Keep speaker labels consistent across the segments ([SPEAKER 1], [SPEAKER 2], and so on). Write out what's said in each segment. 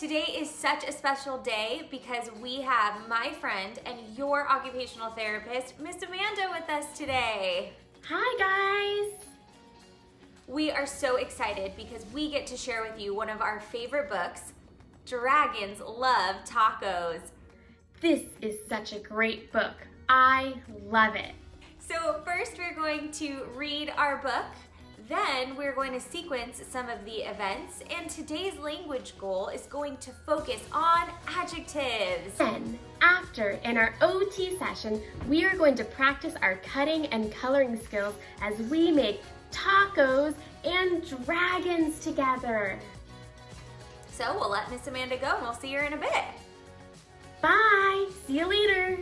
[SPEAKER 1] Today is such a special day because we have my friend and your occupational therapist, Miss Amanda, with us today.
[SPEAKER 2] Hi, guys.
[SPEAKER 1] We are so excited because we get to share with you one of our favorite books, Dragons Love Tacos.
[SPEAKER 2] This is such a great book. I love it.
[SPEAKER 1] So first we're going to read our book, then we're going to sequence some of the events, and today's language goal is going to focus on adjectives.
[SPEAKER 2] Then, after, in our OT session, we are going to practice our cutting and coloring skills as we make tacos and dragons together.
[SPEAKER 1] So we'll let Miss Amanda go and we'll see her in a bit.
[SPEAKER 2] Bye. See you later.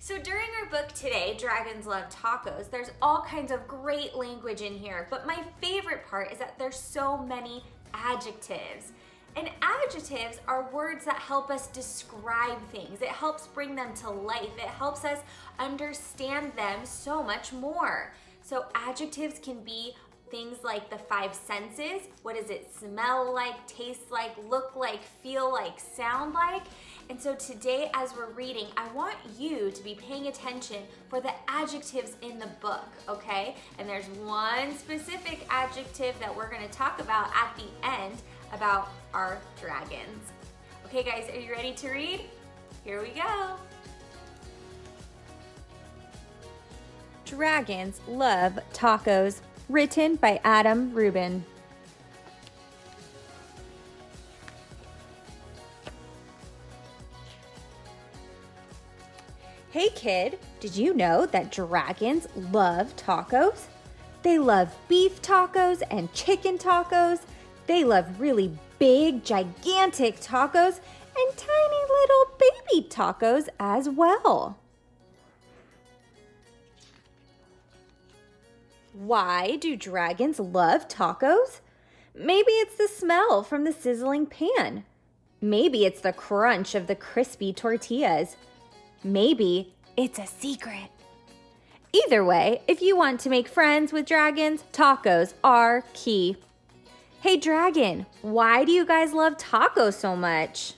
[SPEAKER 1] So during our book today, Dragons Love Tacos, there's all kinds of great language in here, but my favorite part is that there's so many adjectives. And adjectives are words that help us describe things. It helps bring them to life. It helps us understand them so much more. So adjectives can be things like the five senses. What does it smell like, taste like, look like, feel like, sound like? And so today as we're reading, I want you to be paying attention for the adjectives in the book, okay? And there's one specific adjective that we're gonna talk about at the end about our dragons. Okay guys, are you ready to read? Here we go. Dragons Love Tacos, written by Adam Rubin. Hey kid, did you know that dragons love tacos? They love beef tacos and chicken tacos. They love really big, gigantic tacos and tiny little baby tacos as well. Why do dragons love tacos? Maybe it's the smell from the sizzling pan. Maybe it's the crunch of the crispy tortillas. Maybe it's a secret. Either way, if you want to make friends with dragons, tacos are key. Hey dragon, why do you guys love tacos so much?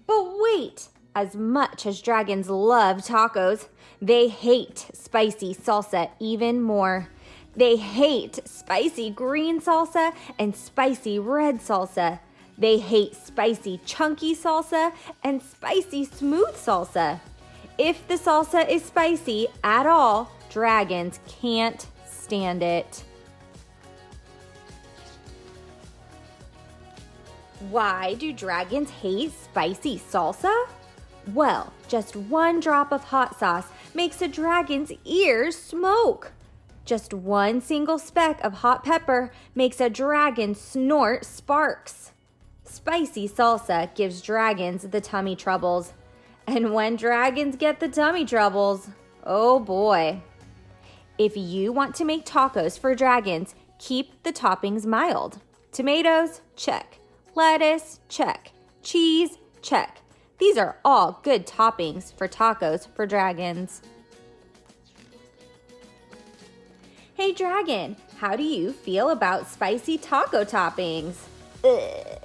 [SPEAKER 1] But wait, as much as dragons love tacos, they hate spicy salsa even more. They hate spicy green salsa and spicy red salsa. They hate spicy chunky salsa and spicy smooth salsa. If the salsa is spicy at all, dragons can't stand it. Why do dragons hate spicy salsa? Well, just one drop of hot sauce makes a dragon's ears smoke. Just one single speck of hot pepper makes a dragon snort sparks. Spicy salsa gives dragons the tummy troubles. And when dragons get the tummy troubles, oh boy. If you want to make tacos for dragons, keep the toppings mild. Tomatoes, check. Lettuce, check. Cheese, check. These are all good toppings for tacos for dragons. Hey dragon, how do you feel about spicy taco toppings? Ugh.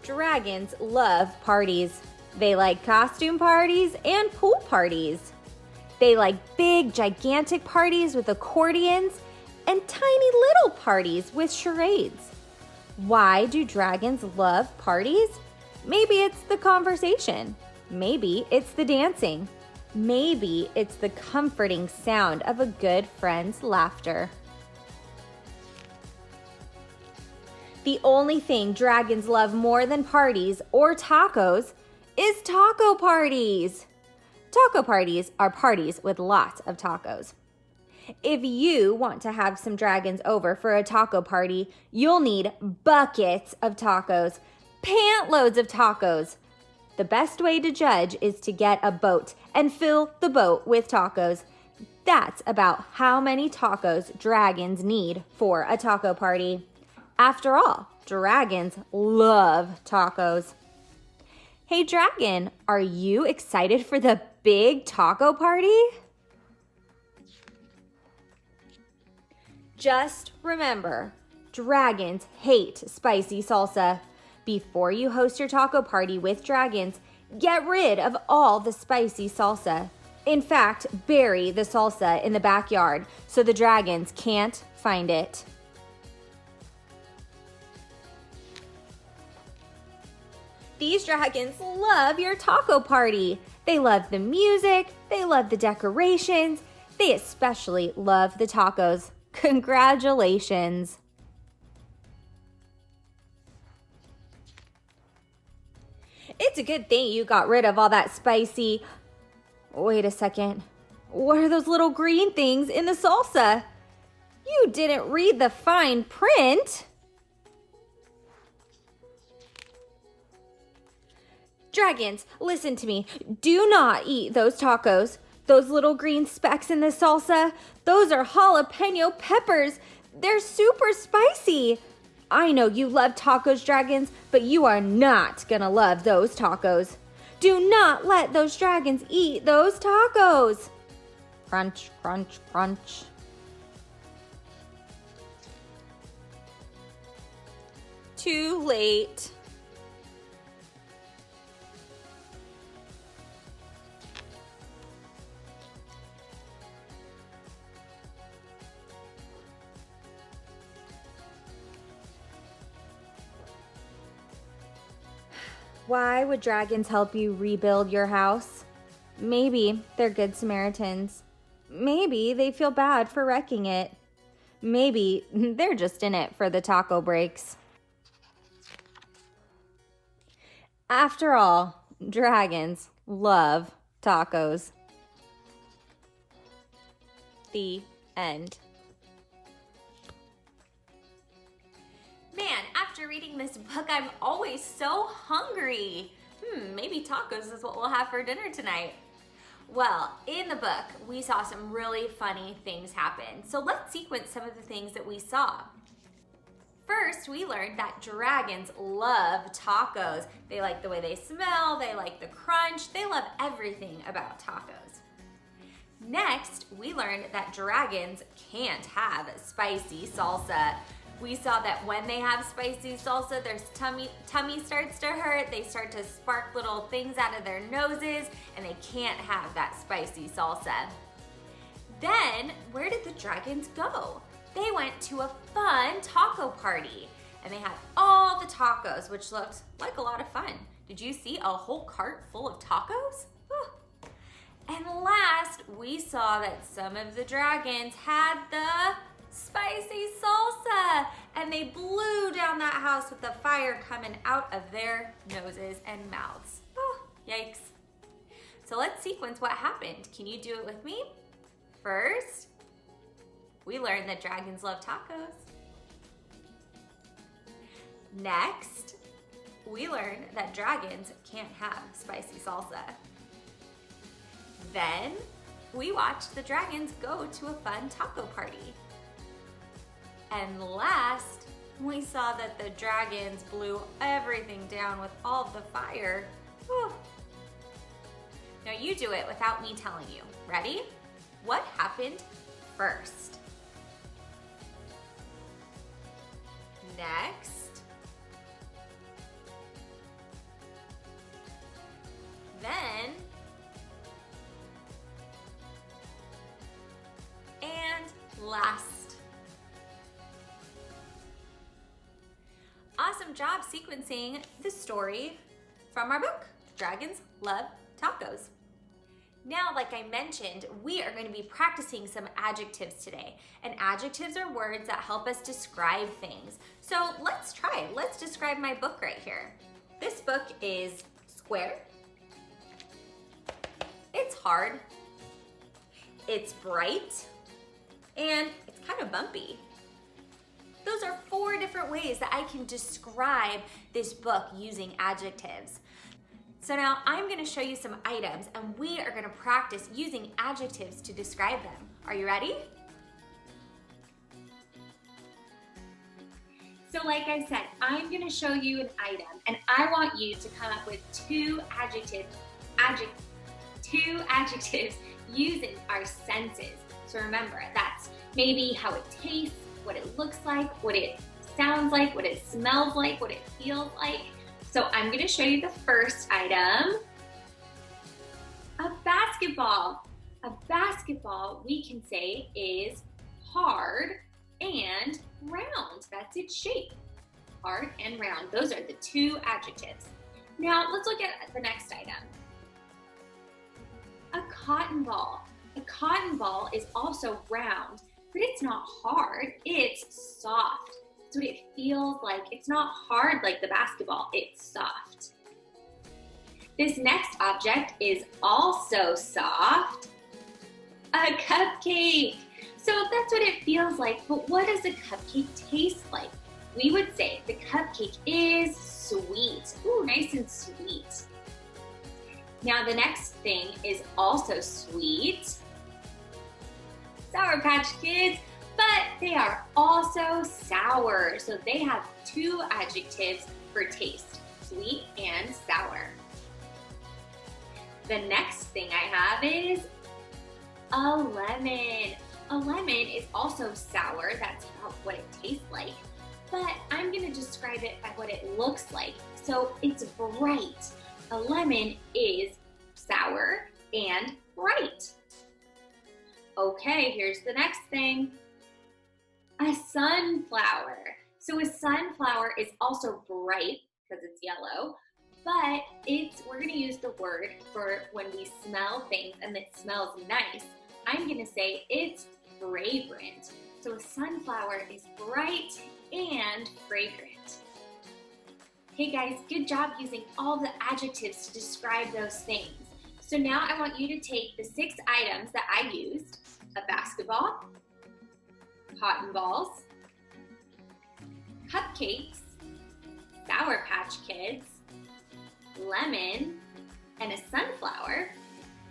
[SPEAKER 1] Dragons love parties. They like costume parties and pool parties. They like big, gigantic parties with accordions and tiny little parties with charades. Why do dragons love parties? Maybe it's the conversation. Maybe it's the dancing. Maybe it's the comforting sound of a good friend's laughter. The only thing dragons love more than parties or tacos is taco parties. Taco parties are parties with lots of tacos. If you want to have some dragons over for a taco party, you'll need buckets of tacos, pant loads of tacos. The best way to judge is to get a boat and fill the boat with tacos. That's about how many tacos dragons need for a taco party. After all, dragons love tacos. Hey dragon, are you excited for the big taco party? Just remember, dragons hate spicy salsa. Before you host your taco party with dragons, get rid of all the spicy salsa. In fact, bury the salsa in the backyard so the dragons can't find it. These dragons love your taco party. They love the music, they love the decorations, they especially love the tacos. Congratulations! It's a good thing you got rid of all that spicy... Wait a second. What are those little green things in the salsa? You didn't read the fine print. Dragons, listen to me. Do not eat those tacos. Those little green specks in the salsa, those are jalapeno peppers. They're super spicy. I know you love tacos, dragons, but you are not gonna love those tacos. Do not let those dragons eat those tacos. Crunch, crunch, crunch. Too late. Why would dragons help you rebuild your house? Maybe they're good Samaritans. Maybe they feel bad for wrecking it. Maybe they're just in it for the taco breaks. After all, dragons love tacos. The end. Man, after reading this book, I'm always so hungry. Maybe tacos is what we'll have for dinner tonight. Well, in the book, we saw some really funny things happen. So let's sequence some of the things that we saw. First, we learned that dragons love tacos. They like the way they smell, they like the crunch, they love everything about tacos. Next, we learned that dragons can't have spicy salsa. We saw that when they have spicy salsa, their tummy starts to hurt, they start to spark little things out of their noses, and they can't have that spicy salsa. Then, where did the dragons go? They went to a fun taco party, and they had all the tacos, which looked like a lot of fun. Did you see a whole cart full of tacos? Whew. And last, we saw that some of the dragons had the spicy salsa, and they blew down that house with the fire coming out of their noses and mouths. Oh, yikes. So let's sequence what happened. Can you do it with me? First, we learned that dragons love tacos. Next, we learned that dragons can't have spicy salsa. Then, we watched the dragons go to a fun taco party. And last, we saw that the dragons blew everything down with all of the fire. Whew. Now you do it without me telling you. Ready? What happened first? Next. Then. And last. Awesome job sequencing the story from our book, Dragons Love Tacos. Now, like I mentioned, we are going to be practicing some adjectives today. And adjectives are words that help us describe things. So let's try. Let's describe my book right here. This book is square. It's hard. It's bright. And it's kind of bumpy. Those are 4 different ways that I can describe this book using adjectives. So now I'm going to show you some items, and we are going to practice using adjectives to describe them. Are you ready? So like I said, I'm going to show you an item, and I want you to come up with 2 adjectives using our senses. So remember, that's maybe how it tastes, what it looks like, what it sounds like, what it smells like, what it feels like. So I'm gonna show you the first item, a basketball. A basketball, we can say, is hard and round. That's its shape, hard and round. Those are the two adjectives. Now let's look at the next item. A cotton ball. A cotton ball is also round, but it's not hard, it's soft. That's what it feels like. It's not hard like the basketball, it's soft. This next object is also soft, a cupcake. So that's what it feels like, but what does a cupcake taste like? We would say the cupcake is sweet. Ooh, nice and sweet. Now the next thing is also sweet, Sour Patch Kids, but they are also sour. So they have two adjectives for taste, sweet and sour. The next thing I have is a lemon. A lemon is also sour, that's what it tastes like, but I'm gonna describe it by what it looks like. So it's bright. A lemon is sour and bright. Okay, here's the next thing. A sunflower. So a sunflower is also bright because it's yellow, but we're gonna use the word for when we smell things and it smells nice. I'm gonna say it's fragrant. So a sunflower is bright and fragrant. Hey guys, good job using all the adjectives to describe those things. So now I want you to take the 6 items that I used, a basketball, cotton balls, cupcakes, Sour Patch Kids, lemon, and a sunflower.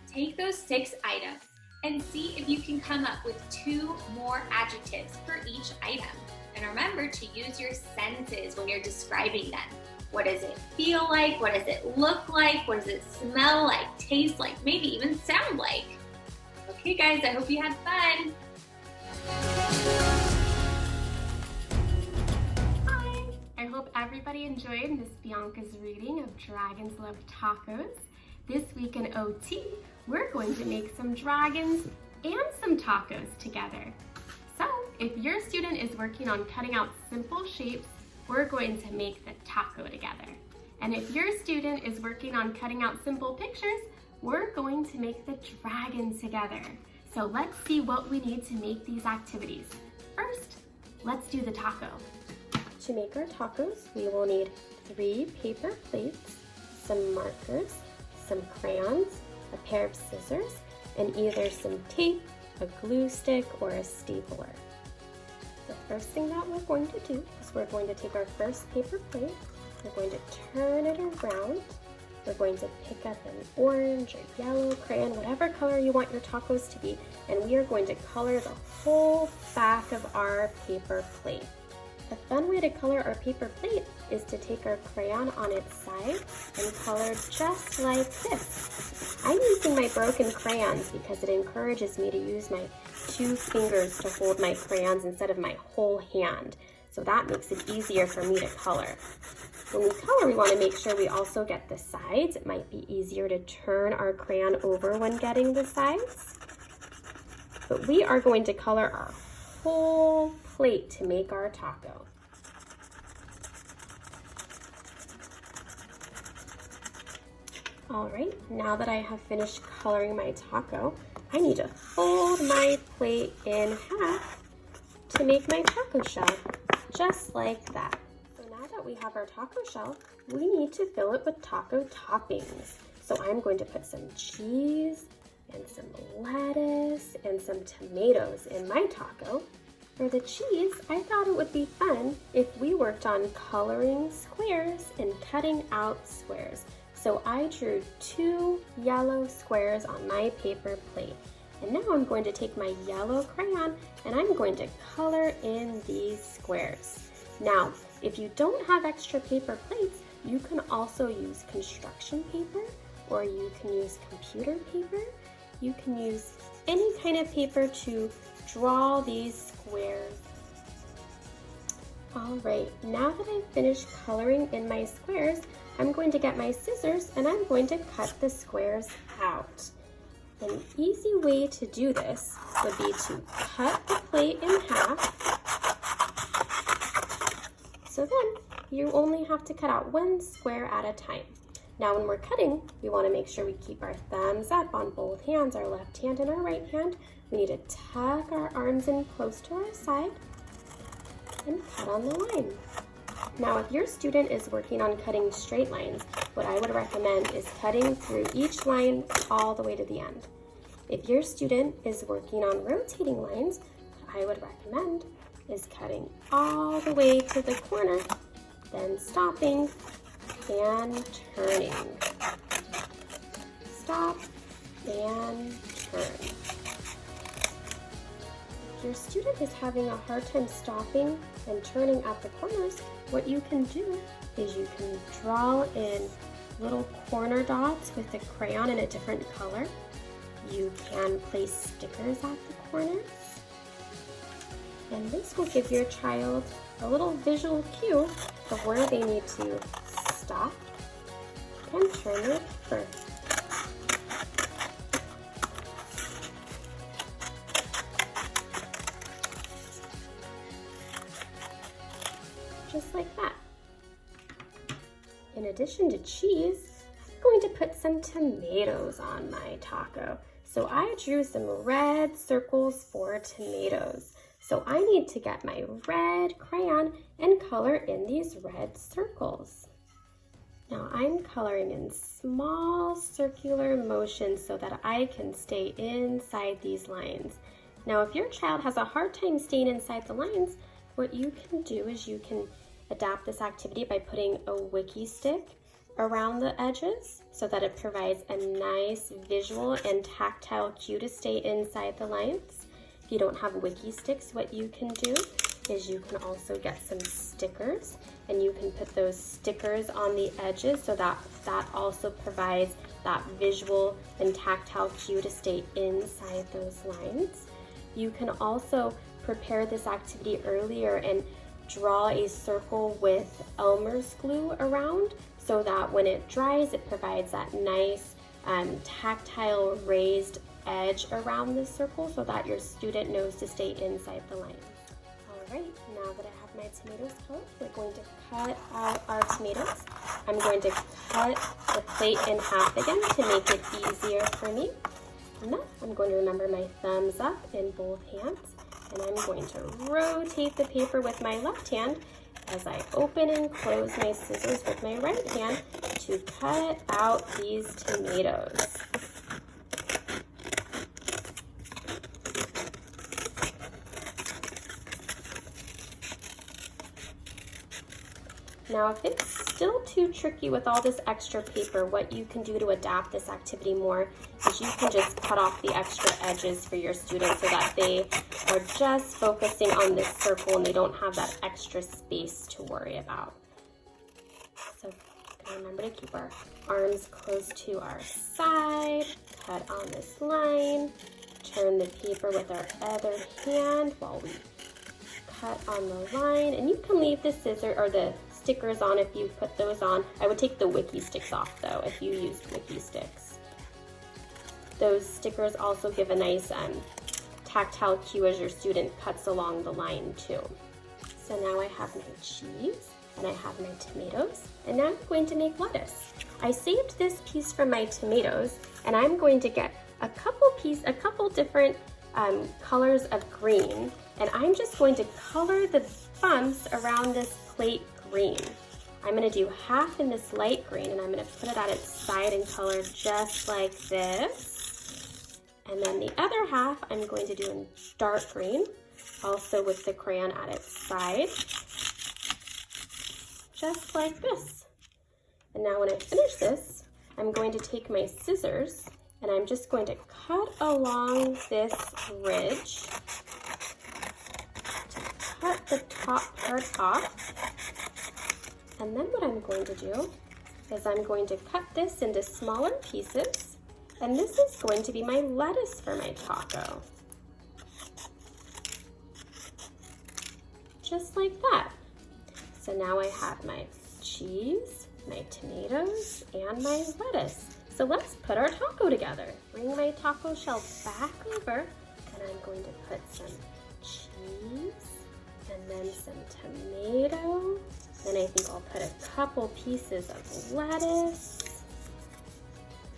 [SPEAKER 1] Take those 6 items and see if you can come up with 2 more adjectives for each item. And remember to use your senses when you're describing them. What does it feel like? What does it look like? What does it smell like, taste like, maybe even sound like? Okay guys, I hope you had fun.
[SPEAKER 2] Hi! I hope everybody enjoyed Miss Bianca's reading of Dragons Love Tacos. This week in OT, we're going to make some dragons and some tacos together. So, if your student is working on cutting out simple shapes, we're going to make the taco together. And if your student is working on cutting out simple pictures, we're going to make the dragon together. So let's see what we need to make these activities. First, let's do the taco. To make our tacos, we will need 3 paper plates, some markers, some crayons, a pair of scissors, and either some tape, a glue stick, or a stapler. The first thing that we're going to do is we're going to take our first paper plate, we're going to turn it around, we're going to pick up an orange or yellow crayon, whatever color you want your tacos to be, and we are going to color the whole back of our paper plate. A fun way to color our paper plate is to take our crayon on its side and color just like this. I'm using my broken crayons because it encourages me to use my 2 fingers to hold my crayons instead of my whole hand. So that makes it easier for me to color. When we color, we want to make sure we also get the sides. It might be easier to turn our crayon over when getting the sides. But we are going to color our whole plate to make our taco. All right, now that I have finished coloring my taco, I need to fold my plate in half to make my taco shell, just like that. So now that we have our taco shell, we need to fill it with taco toppings. So I'm going to put some cheese and some lettuce and some tomatoes in my taco. For the cheese, I thought it would be fun if we worked on coloring squares and cutting out squares. So I drew 2 yellow squares on my paper plate. And now I'm going to take my yellow crayon and I'm going to color in these squares. Now, if you don't have extra paper plates, you can also use construction paper, or you can use computer paper. You can use any kind of paper to draw these squares All right, now that I've finished coloring in my squares, I'm going to get my scissors and I'm going to cut the squares out. An easy way to do this would be to cut the plate in half. So then you only have to cut out one square at a time. Now when we're cutting, we want to make sure we keep our thumbs up on both hands, our left hand and our right hand. We need to tuck our arms in close to our side and cut on the line. Now if your student is working on cutting straight lines, what I would recommend is cutting through each line all the way to the end. If your student is working on rotating lines, what I would recommend is cutting all the way to the corner, then stopping and turning. Stop and turn. If your student is having a hard time stopping and turning at the corners, what you can do is you can draw in little corner dots with a crayon in a different color. You can place stickers at the corners. And this will give your child a little visual cue of where they need to stop and turn their paper. Just like that. In addition to cheese, I'm going to put some tomatoes on my taco. So I drew some red circles for tomatoes. So I need to get my red crayon and color in these red circles. Now I'm coloring in small circular motions so that I can stay inside these lines. Now if your child has a hard time staying inside the lines, what you can do is you can adapt this activity by putting a wiki stick around the edges so that it provides a nice visual and tactile cue to stay inside the lines. If you don't have wiki sticks, what you can do is you can also get some stickers and you can put those stickers on the edges so that also provides that visual and tactile cue to stay inside those lines. You can also prepare this activity earlier and draw a circle with Elmer's glue around so that when it dries, it provides that nice tactile raised edge around the circle so that your student knows to stay inside the line. All right, now that I have my tomatoes colored, we're going to cut out our tomatoes. I'm going to cut the plate in half again to make it easier for me. And then I'm going to remember my thumbs up in both hands, and I'm going to rotate the paper with my left hand as I open and close my scissors with my right hand to cut out these tomatoes. Now, if it's still too tricky with all this extra paper, what you can do to adapt this activity more is you can just cut off the extra edges for your students so that they are just focusing on this circle and they don't have that extra space to worry about. So remember to keep our arms close to our side, cut on this line, turn the paper with our other hand while we cut on the line, and you can leave the scissors or the stickers on if you put those on. I would take the wiki sticks off though if you used wiki sticks. Those stickers also give a nice tactile cue as your student cuts along the line too. So now I have my cheese and I have my tomatoes, and now I'm going to make lettuce. I saved this piece from my tomatoes, and I'm going to get a couple different colors of green, and I'm just going to color the bumps around this plate green. I'm going to do half in this light green, and I'm going to put it at its side and color just like this. And then the other half I'm going to do in dark green, also with the crayon at its side, just like this. And now when I finish this, I'm going to take my scissors and I'm just going to cut along this ridge to cut the top part off. And then what I'm going to do is I'm going to cut this into smaller pieces, and this is going to be my lettuce for my taco. Just like that. So now I have my cheese, my tomatoes, and my lettuce. So let's put our taco together. Bring my taco shell back over, and I'm going to put some cheese, and then some tomato. Then I think I'll put a couple pieces of lettuce,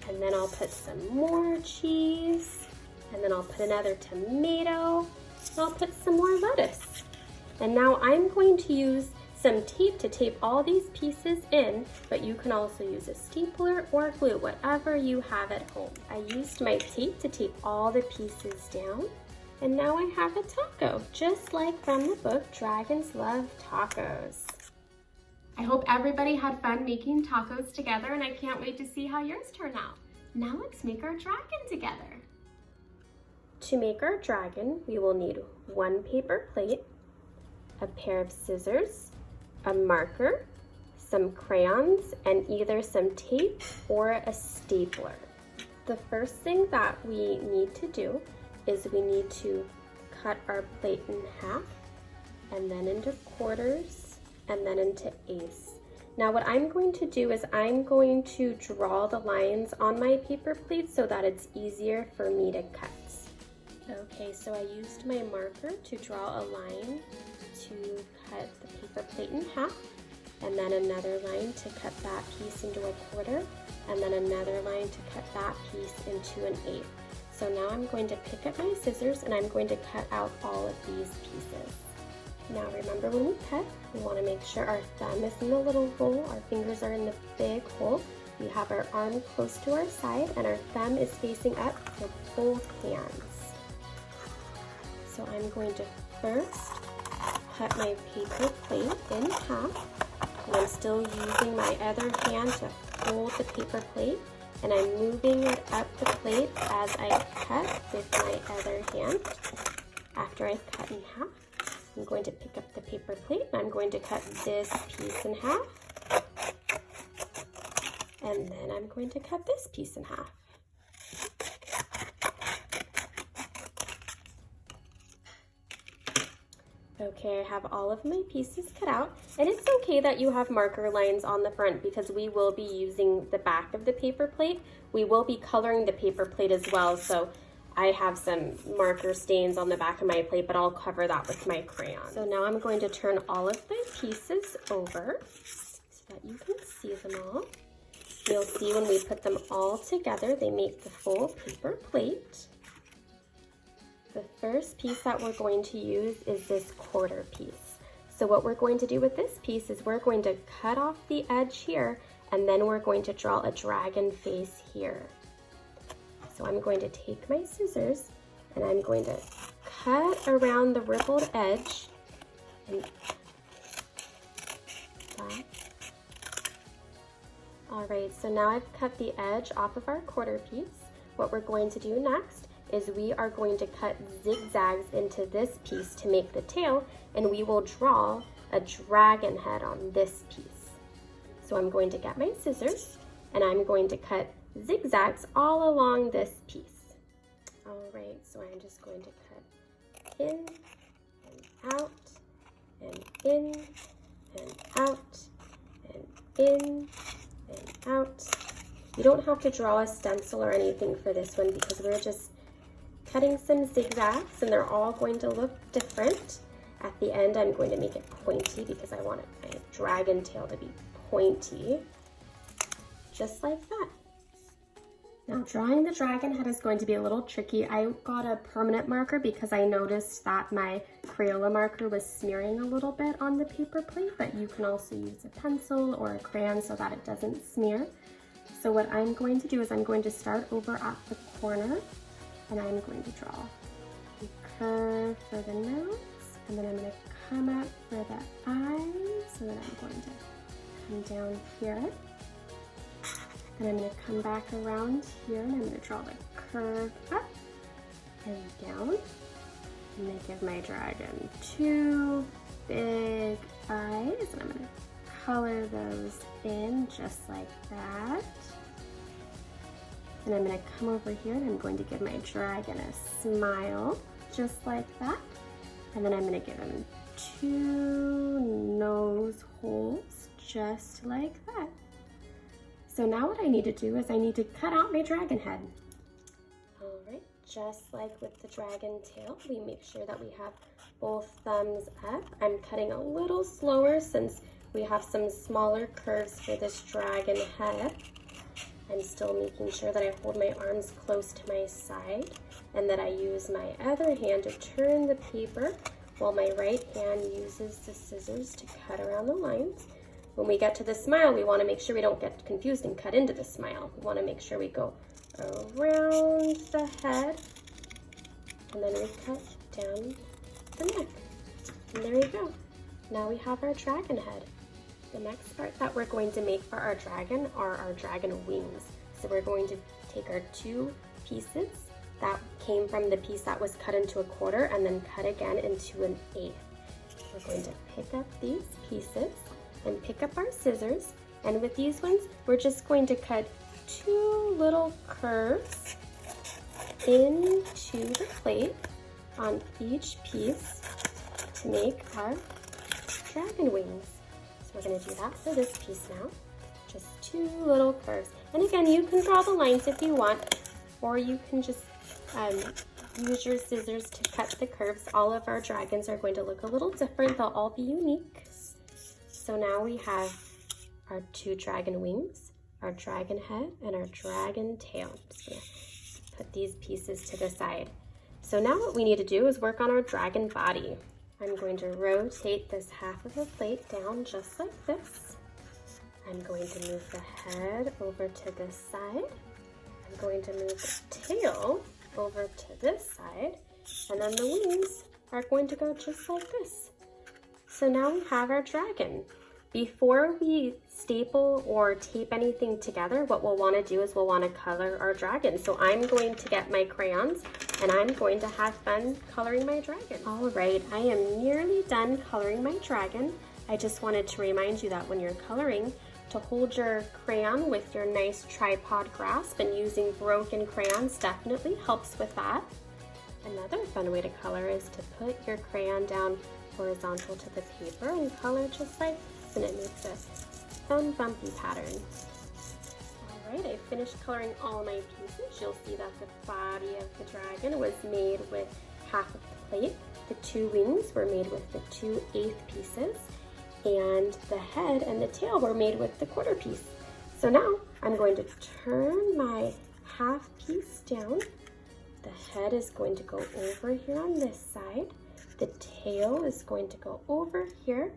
[SPEAKER 2] and then I'll put some more cheese, and then I'll put another tomato, and I'll put some more lettuce. And now I'm going to use some tape to tape all these pieces in, but you can also use a stapler or glue, whatever you have at home. I used my tape to tape all the pieces down, and now I have a taco, just like from the book, Dragons Love Tacos. I hope everybody had fun making tacos together, and I can't wait to see how yours turn out. Now let's make our dragon together. To make our dragon, we will need one paper plate, a pair of scissors, a marker, some crayons, and either some tape or a stapler. The first thing that we need to do is we need to cut our plate in half, and then into quarters, and then into eighths. Now what I'm going to do is I'm going to draw the lines on my paper plate so that it's easier for me to cut. Okay, so I used my marker to draw a line to cut the paper plate in half, and then another line to cut that piece into a quarter, and then another line to cut that piece into an eighth. So now I'm going to pick up my scissors and I'm going to cut out all of these pieces. Now remember, when we cut, we want to make sure our thumb is in the little hole, our fingers are in the big hole, we have our arm close to our side, and our thumb is facing up for both hands. So I'm going to first cut my paper plate in half, and I'm still using my other hand to hold the paper plate, and I'm moving it up the plate as I cut with my other hand. After I've cut in half, I'm going to pick up the paper plate, and I'm going to cut this piece in half, and then I'm going to cut this piece in half. Okay, I have all of my pieces cut out, and it's okay that you have marker lines on the front because we will be using the back of the paper plate. We will be coloring the paper plate as well, so I have some marker stains on the back of my plate, but I'll cover that with my crayon. So now I'm going to turn all of my pieces over so that you can see them all. You'll see when we put them all together, they make the full paper plate. The first piece that we're going to use is this quarter piece. So what we're going to do with this piece is we're going to cut off the edge here, and then we're going to draw a dragon face here. So I'm going to take my scissors and I'm going to cut around the rippled edge and that. All right, so now I've cut the edge off of our quarter piece. What we're going to do next is we are going to cut zigzags into this piece to make the tail, and we will draw a dragon head on this piece. So I'm going to get my scissors and I'm going to cut zigzags all along this piece. All right, so I'm just going to cut in and out and in and out and in and out. You don't have to draw a stencil or anything for this one because we're just cutting some zigzags and they're all going to look different. At the end, I'm going to make it pointy because I want my dragon tail to be pointy, just like that. Now drawing the dragon head is going to be a little tricky. I got a permanent marker because I noticed that my Crayola marker was smearing a little bit on the paper plate, but you can also use a pencil or a crayon so that it doesn't smear. So what I'm going to do is I'm going to start over at the corner and I'm going to draw a curve for the nose, and then I'm going to come up for the eyes, and then I'm going to come down here. And I'm going to come back around here and I'm going to draw the curve up and down. I'm going to give my dragon 2 big eyes and I'm going to color those in just like that. And I'm going to come over here and I'm going to give my dragon a smile just like that. And then I'm going to give him 2 nose holes, just like that. So now what I need to do is I need to cut out my dragon head. All right, just like with the dragon tail, we make sure that we have both thumbs up. I'm cutting a little slower since we have some smaller curves for this dragon head. I'm still making sure that I hold my arms close to my side and that I use my other hand to turn the paper while my right hand uses the scissors to cut around the lines. When we get to the smile, we want to make sure we don't get confused and cut into the smile. We want to make sure we go around the head and then we cut down the neck. And there you go. Now we have our dragon head. The next part that we're going to make for our dragon are our dragon wings. So we're going to take our 2 pieces that came from the piece that was cut into a quarter and then cut again into an 1/8. We're going to pick up these pieces and pick up our scissors, and with these ones we're just going to cut 2 little curves into the plate on each piece to make our dragon wings. So we're going to do that for this piece now. Just 2 little curves. And again, you can draw the lines if you want, or you can just use your scissors to cut the curves. All of our dragons are going to look a little different. They'll all be unique. So now we have our 2 dragon wings, our dragon head, and our dragon tail. I'm just going to put these pieces to the side. So now what we need to do is work on our dragon body. I'm going to rotate this half of the plate down just like this. I'm going to move the head over to this side. I'm going to move the tail over to this side. And then the wings are going to go just like this. So now we have our dragon. Before we staple or tape anything together, what we'll want to do is we'll want to color our dragon. So I'm going to get my crayons and I'm going to have fun coloring my dragon. All right, I am nearly done coloring my dragon. I just wanted to remind you that when you're coloring, to hold your crayon with your nice tripod grasp, and using broken crayons definitely helps with that. Another fun way to color is to put your crayon down horizontal to the paper and color just like this, and it makes a fun bumpy pattern. Alright, I finished coloring all my pieces. You'll see that the body of the dragon was made with half of the plate. The 2 wings were made with the 2/8 pieces, and the head and the tail were made with the quarter piece. So now I'm going to turn my half piece down. The head is going to go over here on this side. The tail is going to go over here.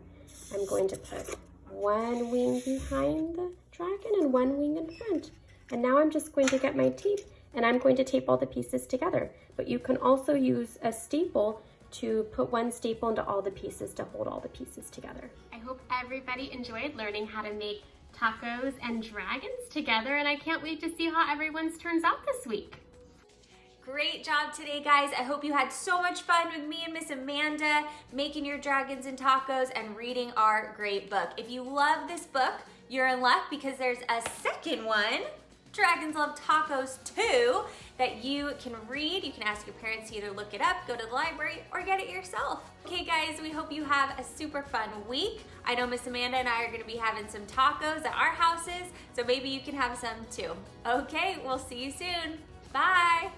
[SPEAKER 2] I'm going to put 1 wing behind the dragon and 1 wing in front. And now I'm just going to get my tape and I'm going to tape all the pieces together. But you can also use a staple to put 1 staple into all the pieces to hold all the pieces together.
[SPEAKER 3] I hope everybody enjoyed learning how to make tacos and dragons together, and I can't wait to see how everyone's turns out this week.
[SPEAKER 1] Great job today, guys. I hope you had so much fun with me and Miss Amanda making your dragons and tacos and reading our great book. If you love this book, you're in luck because there's a second one, Dragons Love Tacos 2, that you can read. You can ask your parents to either look it up, go to the library, or get it yourself. Okay, guys, we hope you have a super fun week. I know Miss Amanda and I are going to be having some tacos at our houses, so maybe you can have some too. Okay, we'll see you soon. Bye.